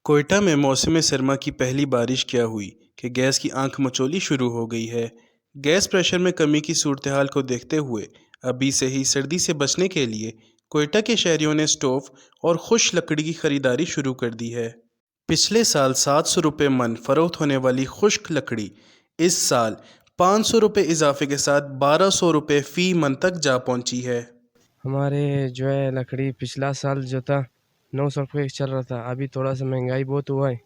कोयटा में मौसम सरमा की पहली बारिश क्या हुई कि गैस की आंख मचोली शुरू हो गई है। गैस प्रेशर में कमी की सूरत-हाल को देखते हुए अभी से ही सर्दी से बचने के लिए कोयटा के शहरियों ने स्टोव और खुश लकड़ी की खरीदारी शुरू कर दी है। पिछले साल 700 रुपये मन फरोख्त होने वाली खुश्क लकड़ी इस साल 500 रुपये इजाफे के साथ 1200 रुपये फी मन तक जा पहुंची है। हमारे जो है लकड़ी पिछला साल जो था 900 रुपये चल रहा था। अभी थोड़ा सा महंगाई बहुत हुआ है,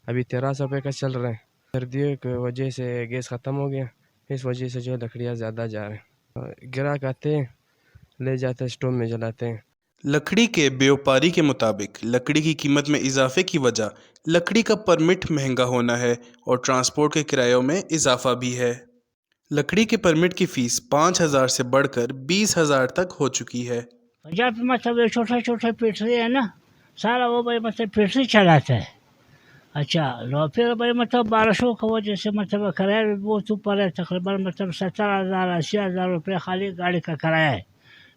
अभी 1300 रुपये का चल रहा है। सर्दियों की वजह से गैस ख़त्म हो गया, इस वजह से जो है लकड़ियाँ ज़्यादा जा रहे हैं। ग्राहक आते हैं, ले जाते हैं, स्टोव में जलाते हैं। लकड़ी के व्यापारी के मुताबिक लकड़ी की कीमत में इजाफे की वजह लकड़ी का परमिट महंगा होना है और ट्रांसपोर्ट के किरायों में इजाफा भी है। लकड़ी के परमिट की फीस 5,000 से बढ़कर 20,000 तक हो चुकी है। पंजाब में मतलब ये छोटा छोटा पेटरी है ना, सारा वो भाई मतलब पेटरी चलाता है। अच्छा लो फिर भाई मतलब 1200 का वजह से मतलब किराया भी बहुत ऊपर है, तकरीबन मतलब 70,000 80,000 रुपये खाली गाड़ी का किराया है।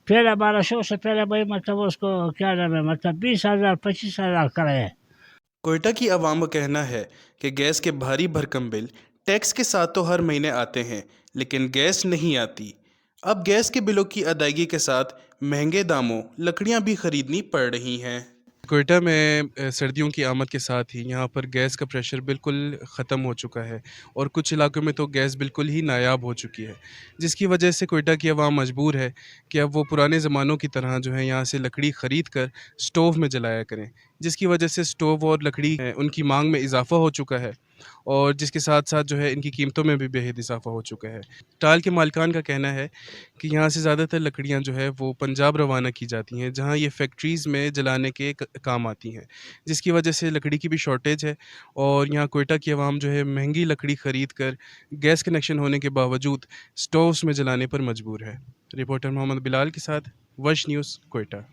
पहले 1200 से पहले भाई मतलब उसको क्या नाम है मतलब 20,000 25,000 किराया है। कोयटा की आवाम का कहना है कि गैस के भारी भरकम बिल टैक्स के साथ तो हर महीने आते हैं, लेकिन गैस नहीं आती। अब गैस के बिलों की अदायगी के साथ महंगे दामों लकड़ियां भी खरीदनी पड़ रही हैं। कोयटा में सर्दियों की आमद के साथ ही यहाँ पर गैस का प्रेशर बिल्कुल ख़त्म हो चुका है और कुछ इलाकों में तो गैस बिल्कुल ही नायाब हो चुकी है, जिसकी वजह से कोयटा की आवाम मजबूर है कि अब वो पुराने ज़मानों की तरह जो है यहाँ से लकड़ी ख़रीद कर स्टोव में जलाया करें, जिसकी वजह से स्टोव और लकड़ी उनकी मांग में इजाफ़ा हो चुका है और जिसके साथ साथ जो है इनकी कीमतों में भी बेहद इजाफ़ा हो चुका है। टाल के मालिकान का कहना है कि यहाँ से ज़्यादातर लकड़ियाँ जो है वो पंजाब रवाना की जाती हैं, जहाँ ये फैक्ट्रीज़ में जलाने के काम आती हैं, जिसकी वजह से लकड़ी की भी शॉर्टेज है और यहाँ कोयटा की आवाम जो है महंगी लकड़ी ख़रीद कर गैस कनेक्शन होने के बावजूद स्टोव्स में जलाने पर मजबूर है। रिपोर्टर मोहम्मद बिलाल के साथ वश न्यूज़, कोयटा।